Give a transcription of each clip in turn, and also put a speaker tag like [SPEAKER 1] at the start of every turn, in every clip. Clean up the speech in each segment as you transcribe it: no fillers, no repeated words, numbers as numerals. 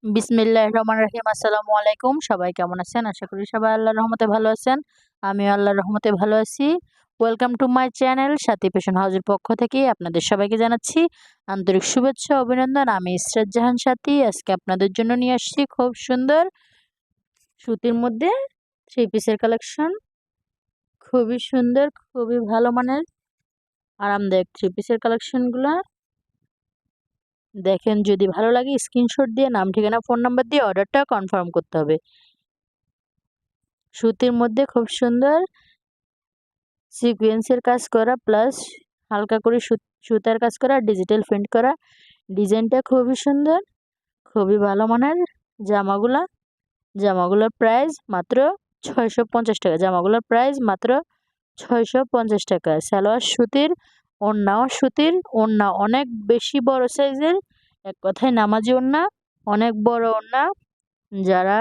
[SPEAKER 1] বিসমিল্লাহির রহমানির রহিম। আসসালামু আলাইকুম। সবাই কেমন আছেন? আশা করি সবাই আল্লাহর রহমতে ভালো আছেন। আমিও আল্লাহর রহমতে ভালো আছি। Welcome to my channel Sathi fashion হাউসের পক্ষ থেকে আপনাদের সবাইকে জানাচ্ছি আন্তরিক শুভেচ্ছা ও অভিনন্দন। আমি ইসরাত জাহান সাথী। আজকে আপনাদের জন্য নিয়ে আসছি খুব সুন্দর সুতির মধ্যে থ্রি পিসের কালেকশন। খুবই সুন্দর, খুবই ভালো মানের আরামদায়ক থ্রি পিসের কালেকশনগুলা দেখেন। যদি ভালো লাগে স্ক্রিনশট দিয়ে নাম, ঠিকানা, ফোন নাম্বার দিয়ে অর্ডারটা কনফার্ম করতে হবে। সুতির মধ্যে খুব সুন্দর সিকোয়েন্সের কাজ করা প্লাস হালকা করে সুতার কাজ করা, ডিজিটাল প্রিন্ট করা। ডিজাইনটা খুবই সুন্দর, খুবই ভালো মানের জামাগুলোর প্রাইস মাত্র 650 টাকা। জামাগুলোর প্রাইস মাত্র 650 টাকা। সালোয়ার সুতির, ওড়নাও সুতির। ওড়না অনেক বেশি বড় সাইজের, এক কথায় নামাজি ওড়না, অনেক বড় ওড়না। যারা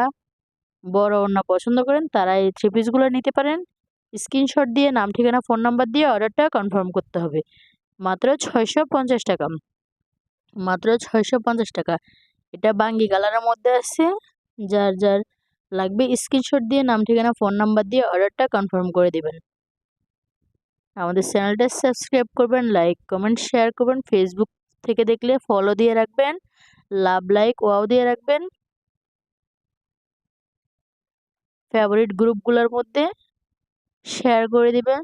[SPEAKER 1] বড় ওড়না পছন্দ করেন তারা এই থ্রি পিসগুলো নিতে পারেন। স্ক্রিনশট দিয়ে নাম, ঠিকানা, ফোন নাম্বার দিয়ে অর্ডারটা কনফার্ম করতে হবে। মাত্র 650 টাকা, মাত্র 650 টাকা। এটা বাঙ্গি কালারের মধ্যে আছে। যার যার লাগবে স্ক্রিনশট দিয়ে নাম, ঠিকানা, ফোন নাম্বার দিয়ে অর্ডারটা কনফার্ম করে দিবেন। আমাদের চ্যানেলটা সাবস্ক্রাইব করবেন, লাইক কমেন্ট শেয়ার করবেন। ফেসবুক থেকে দেখলে ফলো দিয়ে রাখবেন, লাভ লাইক ওয়াও দিয়ে রাখবেন। ফেভারিট গ্রুপগুলোর মধ্যে শেয়ার করে দিবেন।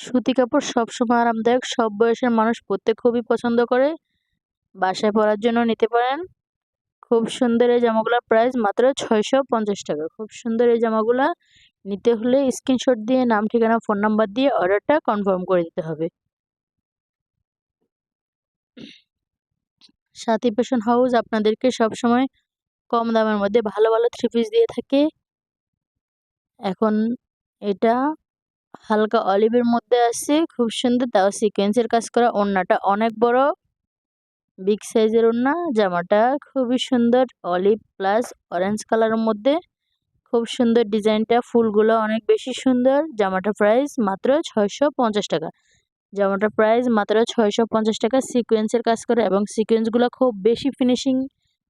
[SPEAKER 1] সুতি কাপড় সবসময় আরামদায়ক, সব বয়সের মানুষ পরতে খুবই পছন্দ করে। বাসায় পরার জন্য নিতে পারেন। খুব সুন্দর এই জামাগুলোর প্রাইস মাত্র 650 টাকা। খুব সুন্দর এই জামাগুলা নিতে হলে স্ক্রিনশট দিয়ে নাম, ঠিকানা, ফোন নাম্বার দিয়ে অর্ডারটা কনফার্ম করে দিতে হবে। সাথী ফ্যাশন হাউস আপনাদেরকে সবসময় কম দামের মধ্যে ভালো ভালো থ্রি পিস দিয়ে থাকে। এখন এটা হালকা অলিভের মধ্যে আছে, খুব সুন্দর, তাও সিকোয়েন্সের কাজ করা। ওড়নাটা অনেক বড়, বিগ সাইজের ওড়না। জামাটা খুবই সুন্দর, অলিভ প্লাস অরেঞ্জ কালারের মধ্যে। খুব সুন্দর ডিজাইনটা, ফুলগুলো অনেক বেশি সুন্দর। জামাটা প্রাইস মাত্র 650 টাকা। জামাটার প্রাইস মাত্র 650 টাকা। সিকোয়েন্সের কাজ করে এবং সিকোয়েন্সগুলো খুব বেশি ফিনিশিং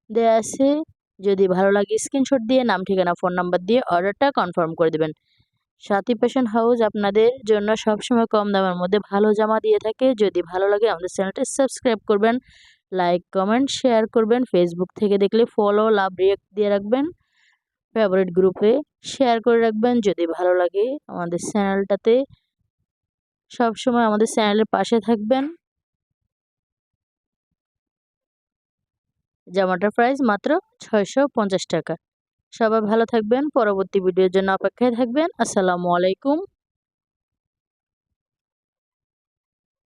[SPEAKER 1] দেয়া আছে। যদি ভালো লাগে স্ক্রিনশট দিয়ে নাম, ঠিকানা, ফোন নাম্বার দিয়ে অর্ডারটা কনফার্ম করে দেবেন। সাথী ফ্যাশন হাউস আপনাদের জন্য সবসময় কম দামের মধ্যে ভালো জামা দিয়ে থাকে। যদি ভালো লাগে আমাদের চ্যানেলটা সাবস্ক্রাইব করবেন, লাইক কমেন্ট শেয়ার করবেন। ফেসবুক থেকে দেখলে ফলো, লাভ, রিয়েক্ট দিয়ে রাখবেন। ফেভারিট গ্রুপে শেয়ার করে রাখবেন। যদি ভালো লাগে আমাদের চ্যানেলটাতে সবসময় আমাদের চ্যানেলের পাশে থাকবেন। জামাটার প্রাইস মাত্র 650 টাকা। সবাই ভালো থাকবেন, পরবর্তী ভিডিওর জন্য অপেক্ষায় থাকবেন। আসসালামু আলাইকুম।